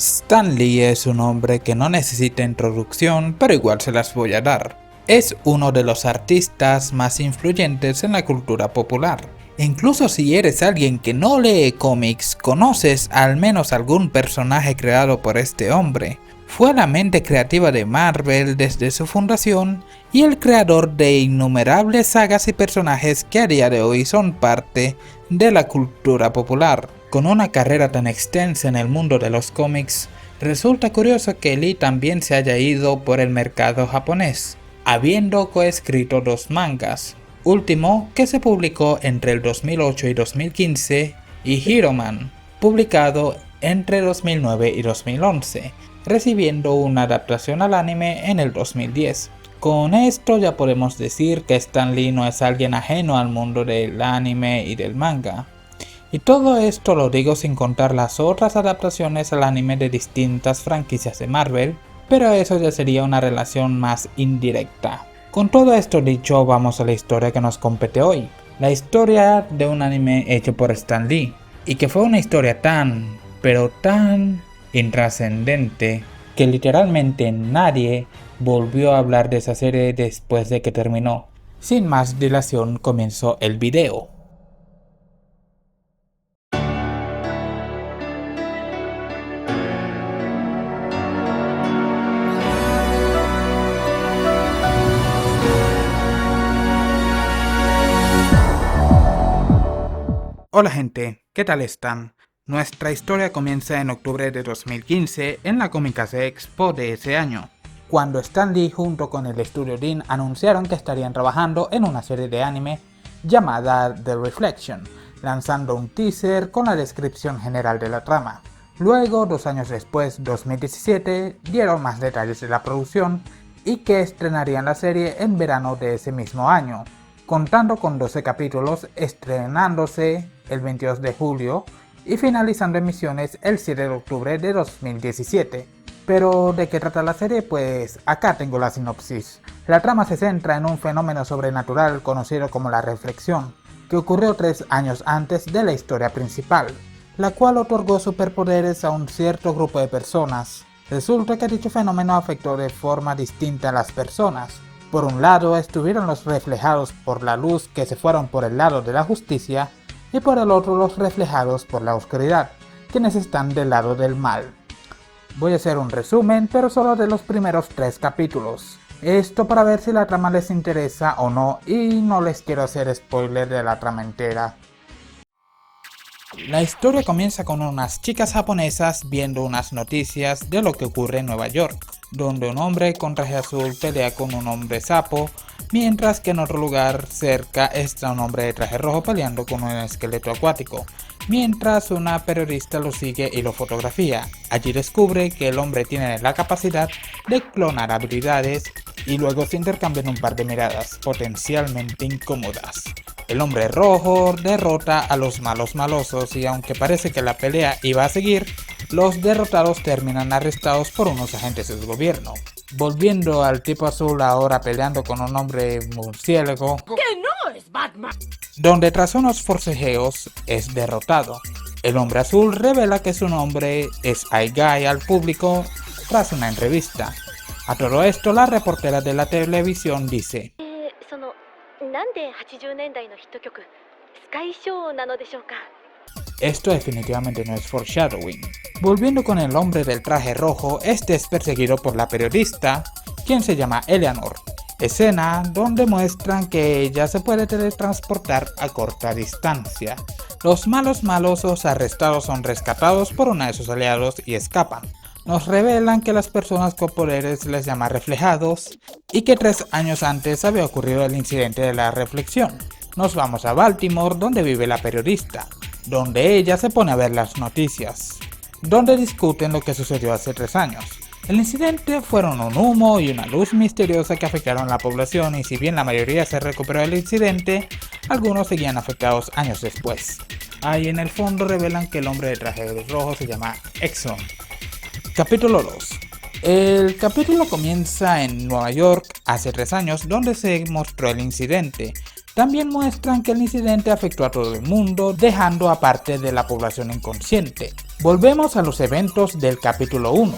Stan Lee es un hombre que no necesita introducción, pero igual se las voy a dar. Es uno de los artistas más influyentes en la cultura popular. Incluso si eres alguien que no lee cómics, conoces al menos algún personaje creado por este hombre. Fue la mente creativa de Marvel desde su fundación y el creador de innumerables sagas y personajes que a día de hoy son parte de la cultura popular. Con una carrera tan extensa en el mundo de los cómics, resulta curioso que Lee también se haya ido por el mercado japonés, habiendo coescrito 2 mangas, último que se publicó entre el 2008 y 2015, y Hero Man, publicado entre 2009 y 2011, recibiendo una adaptación al anime en el 2010. Con esto ya podemos decir que Stan Lee no es alguien ajeno al mundo del anime y del manga. Y todo esto lo digo sin contar las otras adaptaciones al anime de distintas franquicias de Marvel, pero eso ya sería una relación más indirecta. Con todo esto dicho, vamos a la historia que nos compete hoy. La historia de un anime hecho por Stan Lee, y que fue una historia tan, pero tan intrascendente, que literalmente nadie volvió a hablar de esa serie después de que terminó. Sin más dilación, comenzó el video. Hola gente, ¿qué tal están? Nuestra historia comienza en octubre de 2015 en la Comikaze Expo de ese año, cuando Stan Lee junto con el estudio Dean anunciaron que estarían trabajando en una serie de anime llamada The Reflection, lanzando un teaser con la descripción general de la trama. Luego, 2 años después, 2017, dieron más detalles de la producción y que estrenarían la serie en verano de ese mismo año, contando con 12 capítulos, estrenándose el 22 de julio y finalizando emisiones el 7 de octubre de 2017. Pero ¿de qué trata la serie? Pues acá tengo la sinopsis. La trama se centra en un fenómeno sobrenatural conocido como la reflexión, que ocurrió 3 años antes de la historia principal, la cual otorgó superpoderes a un cierto grupo de personas. Resulta que dicho fenómeno afectó de forma distinta a las personas. Por un lado estuvieron los reflejados por la luz que se fueron por el lado de la justicia, y por el otro los reflejados por la oscuridad, quienes están del lado del mal. Voy a hacer un resumen, pero solo de los primeros 3 capítulos. Esto para ver si la trama les interesa o no, y no les quiero hacer spoiler de la trama entera. La historia comienza con unas chicas japonesas viendo unas noticias de lo que ocurre en Nueva York, donde un hombre con traje azul pelea con un hombre sapo, mientras que en otro lugar cerca está un hombre de traje rojo peleando con un esqueleto acuático, mientras una periodista lo sigue y lo fotografía. Allí descubre que el hombre tiene la capacidad de clonar habilidades y luego se intercambian un par de miradas potencialmente incómodas. El hombre rojo derrota a los malos malosos y aunque parece que la pelea iba a seguir, los derrotados terminan arrestados por unos agentes del gobierno. Volviendo al tipo azul ahora peleando con un hombre murciélago, ¡Que no es Batman! donde tras unos forcejeos es derrotado. El hombre azul revela que su nombre es I-Guy al público tras una entrevista. A todo esto la reportera de la televisión dice: esto definitivamente no es foreshadowing. Volviendo con el hombre del traje rojo, este es perseguido por la periodista, quien se llama Eleanor. Escena donde muestran que ella se puede teletransportar a corta distancia. Los malos malosos arrestados son rescatados por uno de sus aliados y escapan. Nos revelan que las personas con poderes les llaman reflejados y que 3 años antes había ocurrido el incidente de la reflexión. Nos vamos a Baltimore, donde vive la periodista, donde ella se pone a ver las noticias, donde discuten lo que sucedió hace 3 años. El incidente fueron un humo y una luz misteriosa que afectaron a la población, y si bien la mayoría se recuperó del incidente, algunos seguían afectados años después. Ahí en el fondo revelan que el hombre de traje rojo se llama Exxon. Capítulo 2. El capítulo comienza en Nueva York hace 3 años, donde se mostró el incidente. También muestran que el incidente afectó a todo el mundo, dejando a parte de la población inconsciente. Volvemos a los eventos del capítulo 1,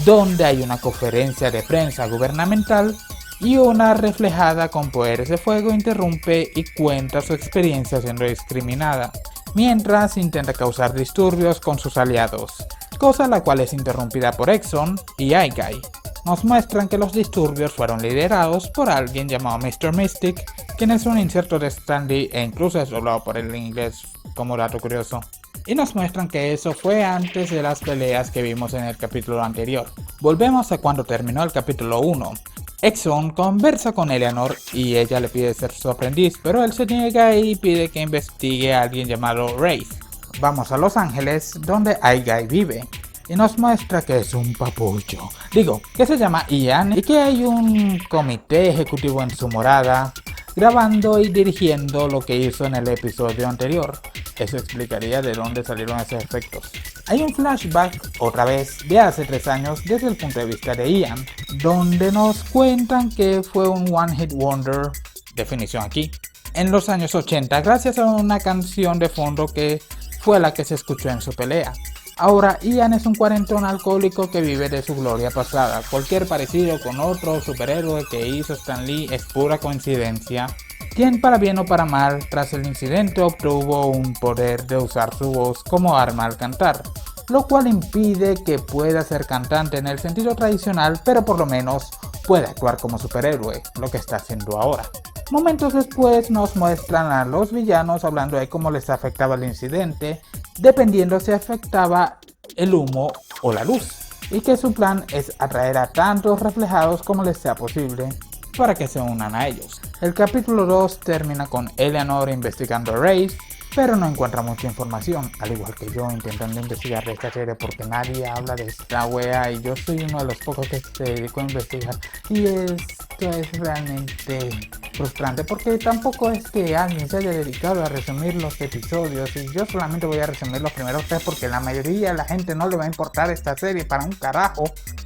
donde hay una conferencia de prensa gubernamental y una reflejada con poderes de fuego interrumpe y cuenta su experiencia siendo discriminada, mientras intenta causar disturbios con sus aliados, cosa la cual es interrumpida por Exxon y Aigai. Nos muestran que los disturbios fueron liderados por alguien llamado Mr. Mystic, quien es un inserto de Stan Lee e incluso es doblado por el inglés como dato curioso. Y nos muestran que eso fue antes de las peleas que vimos en el capítulo anterior. Volvemos a cuando terminó el capítulo 1. Exxon conversa con Eleanor y ella le pide ser su aprendiz, pero él se niega y pide que investigue a alguien llamado Wraith. Vamos a Los Ángeles, donde Aigai vive, y nos muestra que es un papucho. Digo, que se llama Ian y que hay un comité ejecutivo en su morada, grabando y dirigiendo lo que hizo en el episodio anterior. Eso explicaría de dónde salieron esos efectos. Hay un flashback, otra vez, de hace 3 años desde el punto de vista de Ian, donde nos cuentan que fue un One Hit Wonder, definición aquí, en los años 80 gracias a una canción de fondo que fue la que se escuchó en su pelea. Ahora Ian es un cuarentón alcohólico que vive de su gloria pasada. Cualquier parecido con otro superhéroe que hizo Stan Lee es pura coincidencia, quien para bien o para mal tras el incidente obtuvo un poder de usar su voz como arma al cantar, lo cual impide que pueda ser cantante en el sentido tradicional, pero por lo menos puede actuar como superhéroe, lo que está haciendo ahora. Momentos después nos muestran a los villanos hablando de cómo les afectaba el incidente, dependiendo si afectaba el humo o la luz, y que su plan es atraer a tantos reflejados como les sea posible para que se unan a ellos. El capítulo 2 termina con Eleanor investigando a Wraith, pero no encuentra mucha información, al igual que yo intentando investigar de esta serie porque nadie habla de esta wea y yo soy uno de los pocos que se dedicó a investigar, y esto es realmente frustrante porque tampoco es que alguien se haya dedicado a resumir los episodios y yo solamente voy a resumir los primeros 3 porque la mayoría de la gente no le va a importar esta serie para un carajo.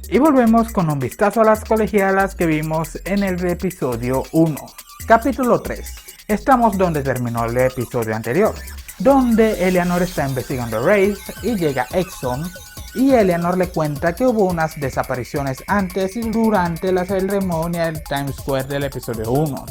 Y volvemos con un vistazo a las colegialas que vimos en el episodio 1. Capítulo 3. Estamos donde terminó el episodio anterior, donde Eleanor está investigando a Wraith y llega Exxon, y Eleanor le cuenta que hubo unas desapariciones antes y durante la ceremonia del Times Square del episodio 1.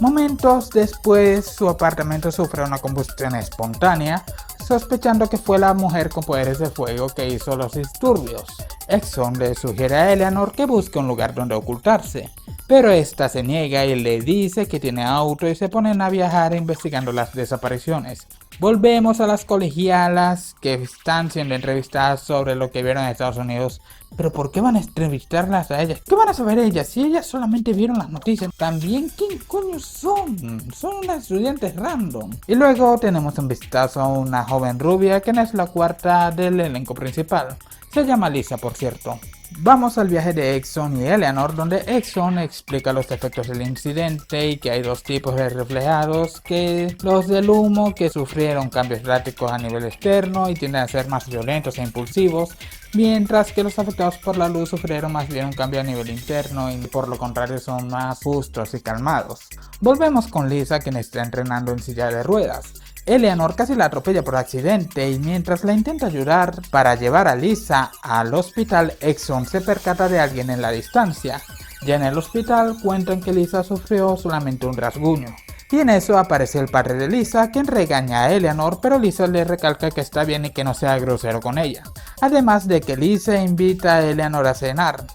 Momentos después, su apartamento sufre una combustión espontánea, sospechando que fue la mujer con poderes de fuego que hizo los disturbios. Exxon le sugiere a Eleanor que busque un lugar donde ocultarse, pero esta se niega y le dice que tiene auto y se ponen a viajar investigando las desapariciones. Volvemos a las colegialas que están siendo entrevistadas sobre lo que vieron en Estados Unidos. Pero ¿por qué van a entrevistarlas a ellas? ¿Qué van a saber ellas si ellas solamente vieron las noticias? También, ¿quién coño son? Son unas estudiantes random. Y luego tenemos un vistazo a una joven rubia que no es la cuarta del elenco principal. Se llama Lisa, por cierto. Vamos al viaje de Exxon y Eleanor, donde Exxon explica los efectos del incidente y que hay 2 tipos de reflejados, que los del humo, que sufrieron cambios drásticos a nivel externo y tienden a ser más violentos e impulsivos, mientras que los afectados por la luz sufrieron más bien un cambio a nivel interno y por lo contrario son más justos y calmados. Volvemos con Lisa, quien está entrenando en silla de ruedas. Eleanor casi la atropella por accidente y mientras la intenta ayudar para llevar a Lisa al hospital, Exxon se percata de alguien en la distancia. Ya en el hospital cuentan que Lisa sufrió solamente un rasguño. Y en eso aparece el padre de Lisa, quien regaña a Eleanor, pero Lisa le recalca que está bien y que no sea grosero con ella. Además de que Lisa invita a Eleanor a cenar.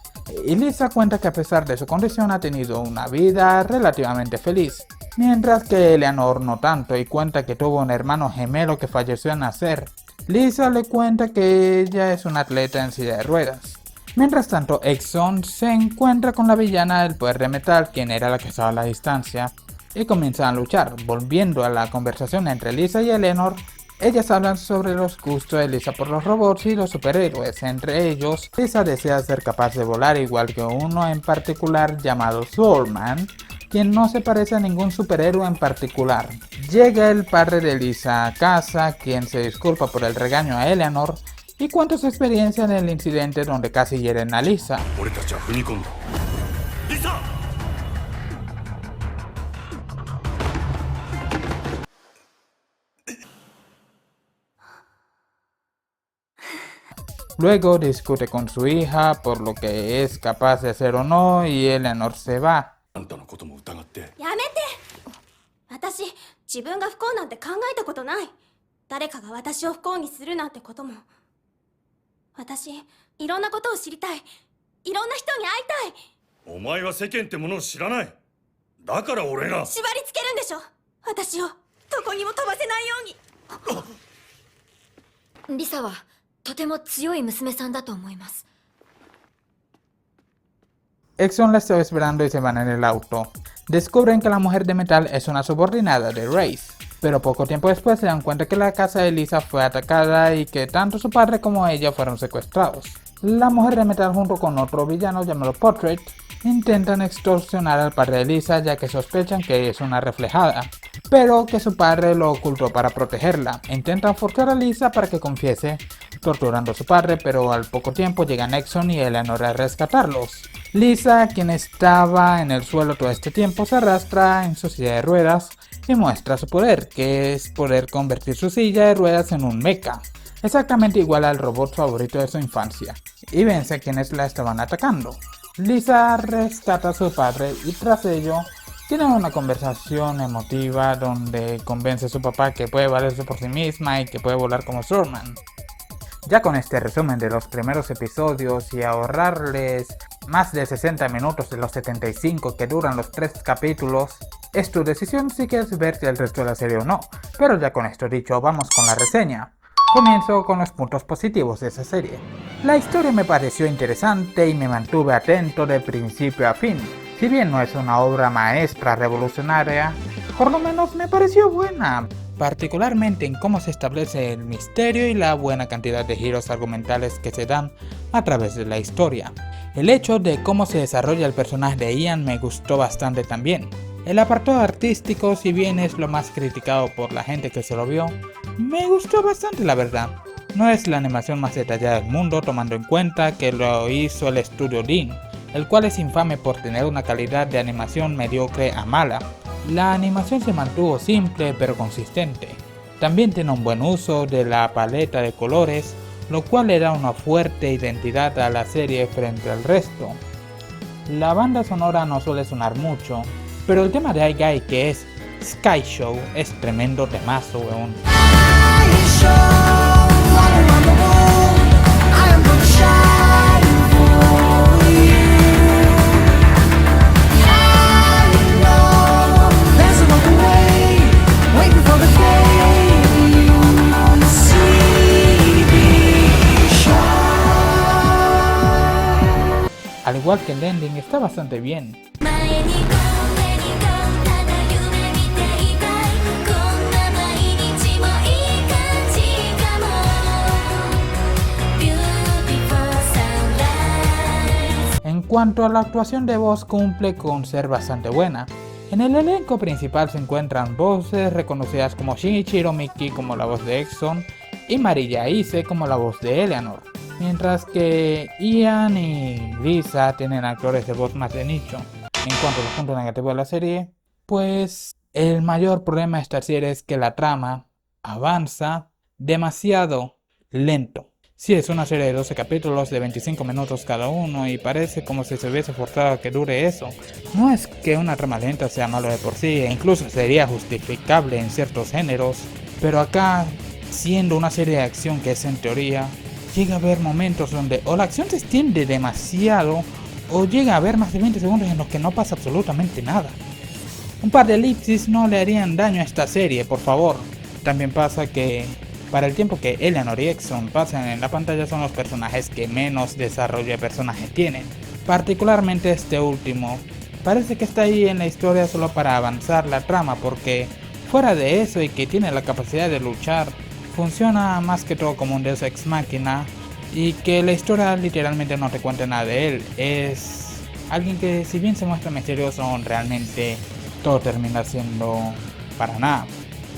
Y Lisa cuenta que a pesar de su condición ha tenido una vida relativamente feliz. Mientras que Eleanor no tanto y cuenta que tuvo un hermano gemelo que falleció al nacer. Lisa le cuenta que ella es una atleta en silla de ruedas. Mientras tanto, Exxon se encuentra con la villana del poder de metal, quien era la que estaba a la distancia, y comienzan a luchar. Volviendo a la conversación entre Lisa y Eleanor, ellas hablan sobre los gustos de Lisa por los robots y los superhéroes. Entre ellos, Lisa desea ser capaz de volar igual que uno en particular llamado Soulman, quien no se parece a ningún superhéroe en particular. Llega el padre de Lisa a casa, quien se disculpa por el regaño a Eleanor y cuenta su experiencia en el incidente donde casi hieren a Lisa. Luego discute con su hija por lo que es capaz de hacer o no y Eleanor se va. あんたのことも疑って。やめて。私、自分が不幸なんて考えたことない。誰かが私を不幸にするなんてことも。私、いろんなことを知りたい。いろんな人に会いたい。お前は世間ってものを知らない。だから俺が。縛り付けるんでしょ。私をどこにも飛ばせないように。リサはとても強い娘さんだと思います。 Exxon la está esperando y se van en el auto. Descubren que la mujer de metal es una subordinada de Race, pero poco tiempo después se dan cuenta que la casa de Lisa fue atacada y que tanto su padre como ella fueron secuestrados. La mujer de metal junto con otro villano llamado Portrait intentan extorsionar al padre de Lisa ya que sospechan que es una reflejada, pero que su padre lo ocultó para protegerla. Intentan forzar a Lisa para que confiese, torturando a su padre, pero al poco tiempo llegan Exxon y Eleanor a rescatarlos. Lisa, quien estaba en el suelo todo este tiempo, se arrastra en su silla de ruedas y muestra su poder, que es poder convertir su silla de ruedas en un mecha, exactamente igual al robot favorito de su infancia, y vence a quienes la estaban atacando. Lisa rescata a su padre y tras ello tienen una conversación emotiva donde convence a su papá que puede valerse por sí misma y que puede volar como Superman. Ya con este resumen de los primeros episodios y ahorrarles más de 60 minutos de los 75 que duran los 3 capítulos, es tu decisión si quieres ver el resto de la serie o no, pero ya con esto dicho vamos con la reseña. Comienzo con los puntos positivos de esa serie. La historia me pareció interesante y me mantuve atento de principio a fin. Si bien no es una obra maestra revolucionaria, por lo menos me pareció buena, particularmente en cómo se establece el misterio y la buena cantidad de giros argumentales que se dan a través de la historia. El hecho de cómo se desarrolla el personaje de Ian me gustó bastante también. El apartado artístico, si bien es lo más criticado por la gente que se lo vio, me gustó bastante la verdad. No es la animación más detallada del mundo tomando en cuenta que lo hizo el estudio Dean, el cual es infame por tener una calidad de animación mediocre a mala. La animación se mantuvo simple pero consistente. También tiene un buen uso de la paleta de colores, lo cual le da una fuerte identidad a la serie frente al resto. La banda sonora no suele sonar mucho, pero el tema de iGuy, que es Sky Show, es tremendo temazo, weón. Al igual que el ending está bastante bien. En cuanto a la actuación de voz, cumple con ser bastante buena. En el elenco principal se encuentran voces reconocidas como Shinichiro Miki como la voz de Exxon y Marilla Ise como la voz de Eleanor, mientras que Ian y Lisa tienen actores de voz más de nicho. En cuanto a los puntos negativos de la serie, pues el mayor problema de esta serie es que la trama avanza demasiado lento. Sí, es una serie de 12 capítulos de 25 minutos cada uno y parece como si se hubiese forzado a que dure eso. No es que una trama lenta sea malo de por sí, e incluso sería justificable en ciertos géneros, pero acá, siendo una serie de acción que es en teoría, llega a haber momentos donde o la acción se extiende demasiado o llega a haber más de 20 segundos en los que no pasa absolutamente nada. Un par de elipsis no le harían daño a esta serie, por favor. También pasa que para el tiempo que Eleanor y Exxon pasan en la pantalla son los personajes que menos desarrollo de personaje tienen. Particularmente este último, parece que está ahí en la historia solo para avanzar la trama, porque fuera de eso y que tiene la capacidad de luchar, funciona más que todo como un Deus Ex Machina y que la historia literalmente no te cuenta nada de él. Es alguien que si bien se muestra misterioso, realmente todo termina siendo para nada.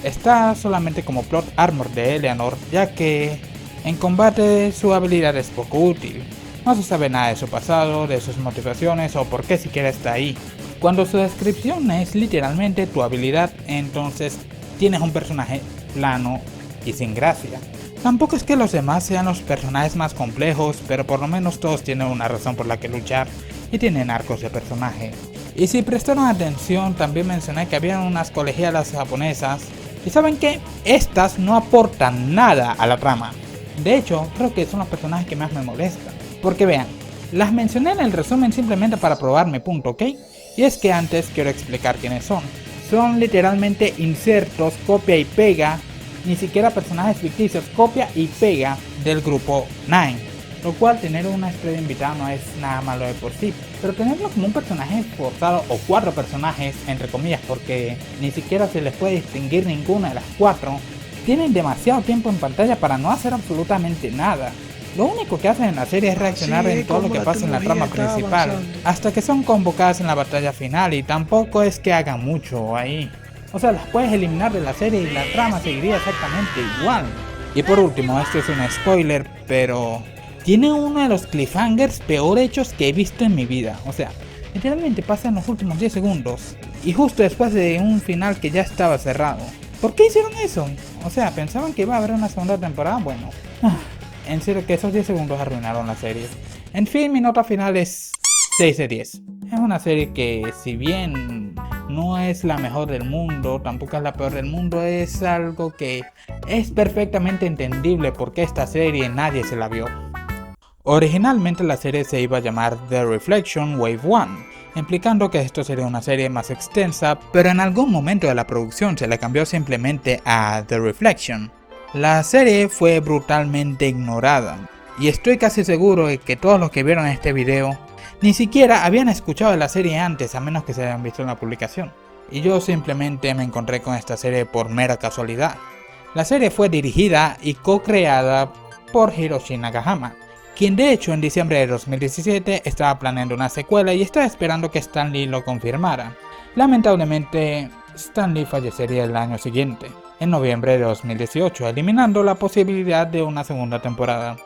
Está solamente como plot armor de Eleanor, ya que en combate su habilidad es poco útil. No se sabe nada de su pasado, de sus motivaciones o por qué siquiera está ahí. Cuando su descripción es literalmente tu habilidad, entonces tienes un personaje plano y sin gracia. Tampoco es que los demás sean los personajes más complejos, pero por lo menos todos tienen una razón por la que luchar y tienen arcos de personaje. Y si prestaron atención, también mencioné que había unas colegialas japonesas, y saben que estas no aportan nada a la trama. De hecho, creo que son los personajes que más me molestan. Porque vean, las mencioné en el resumen simplemente para probar mi punto, ¿ok? Y es que antes quiero explicar quiénes son. Son literalmente insertos, copia y pega, ni siquiera personajes ficticios, copia y pega del grupo Nine. Lo cual tener una estrella invitada no es nada malo de por sí, pero tenerlo como un personaje forzado o 4 personajes, entre comillas, porque ni siquiera se les puede distinguir ninguna de las 4, tienen demasiado tiempo en pantalla para no hacer absolutamente nada. Lo único que hacen en la serie es reaccionar en todo lo que pasa en la trama principal, hasta que son convocadas en la batalla final, y tampoco es que hagan mucho ahí. O sea, las puedes eliminar de la serie y la trama seguiría exactamente igual. Y por último, esto es un spoiler, pero tiene uno de los cliffhangers peor hechos que he visto en mi vida. O sea, literalmente pasa en los últimos 10 segundos, y justo después de un final que ya estaba cerrado. ¿Por qué hicieron eso? O sea, ¿pensaban que iba a haber una segunda temporada? Bueno, en serio que esos 10 segundos arruinaron la serie. En fin, mi nota final es 6 de 10. Es una serie que, si bien no es la mejor del mundo, tampoco es la peor del mundo, es algo que es perfectamente entendible porque esta serie nadie se la vio. Originalmente la serie se iba a llamar The Reflection Wave 1, implicando que esto sería una serie más extensa, pero en algún momento de la producción se le cambió simplemente a The Reflection. La serie fue brutalmente ignorada, y estoy casi seguro de que todos los que vieron este video ni siquiera habían escuchado de la serie antes, a menos que se hayan visto en la publicación. Y yo simplemente me encontré con esta serie por mera casualidad. La serie fue dirigida y co-creada por Hiroshi Nakahama, quien de hecho en diciembre de 2017 estaba planeando una secuela y estaba esperando que Stan Lee lo confirmara. Lamentablemente, Stan Lee fallecería el año siguiente, en noviembre de 2018, eliminando la posibilidad de una segunda temporada.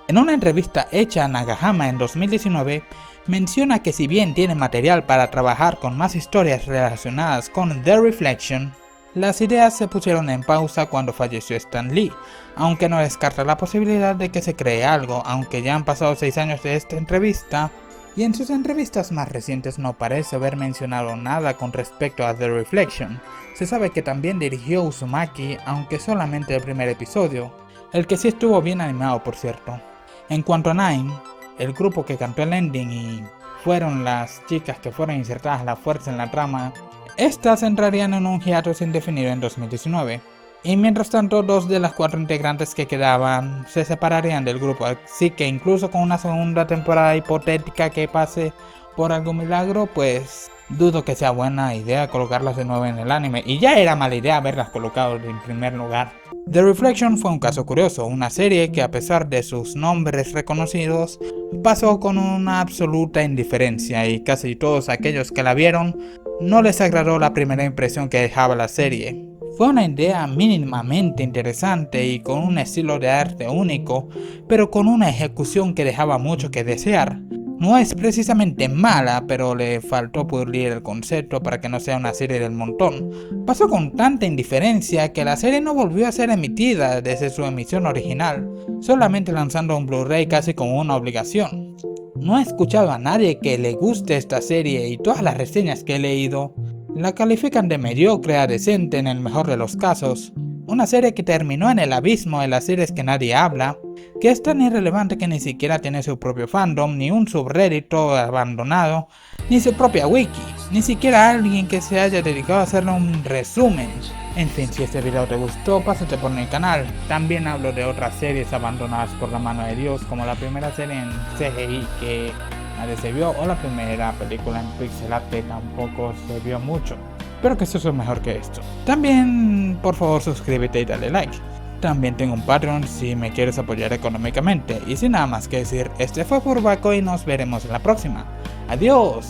En una entrevista hecha a Nakahama en 2019, menciona que si bien tiene material para trabajar con más historias relacionadas con The Reflection, las ideas se pusieron en pausa cuando falleció Stan Lee, aunque no descarta la posibilidad de que se cree algo, aunque ya han pasado 6 años de esta entrevista, y en sus entrevistas más recientes no parece haber mencionado nada con respecto a The Reflection. Se sabe que también dirigió Uzumaki, aunque solamente el primer episodio, el que sí estuvo bien animado por cierto. En cuanto a Nine, el grupo que cantó el ending y fueron las chicas que fueron insertadas a la fuerza en la trama, estas entrarían en un hiatus indefinido en 2019, y mientras tanto 2 de las 4 integrantes que quedaban se separarían del grupo, así que incluso con una segunda temporada hipotética que pase por algún milagro, pues dudo que sea buena idea colocarlas de nuevo en el anime, y ya era mala idea haberlas colocado en primer lugar. The Reflection fue un caso curioso, una serie que a pesar de sus nombres reconocidos, pasó con una absoluta indiferencia y casi todos aquellos que la vieron no les agradó la primera impresión que dejaba la serie. Fue una idea mínimamente interesante y con un estilo de arte único, pero con una ejecución que dejaba mucho que desear. No es precisamente mala, pero le faltó pulir el concepto para que no sea una serie del montón. Pasó con tanta indiferencia que la serie no volvió a ser emitida desde su emisión original, solamente lanzando un Blu-ray casi como una obligación. No he escuchado a nadie que le guste esta serie y todas las reseñas que he leído la califican de mediocre a decente en el mejor de los casos. Una serie que terminó en el abismo de las series que nadie habla, que es tan irrelevante que ni siquiera tiene su propio fandom, ni un subreddit todo abandonado, ni su propia wiki, ni siquiera alguien que se haya dedicado a hacerle un resumen. En fin, si este video te gustó, pásate por mi canal. También hablo de otras series abandonadas por la mano de Dios, como la primera serie en CGI que nadie se vio, o la primera película en pixel art que tampoco se vio mucho. Espero que esto sea mejor que esto. También, por favor, suscríbete y dale like. También tengo un Patreon si me quieres apoyar económicamente. Y sin nada más que decir, este fue Furbako y nos veremos en la próxima. ¡Adiós!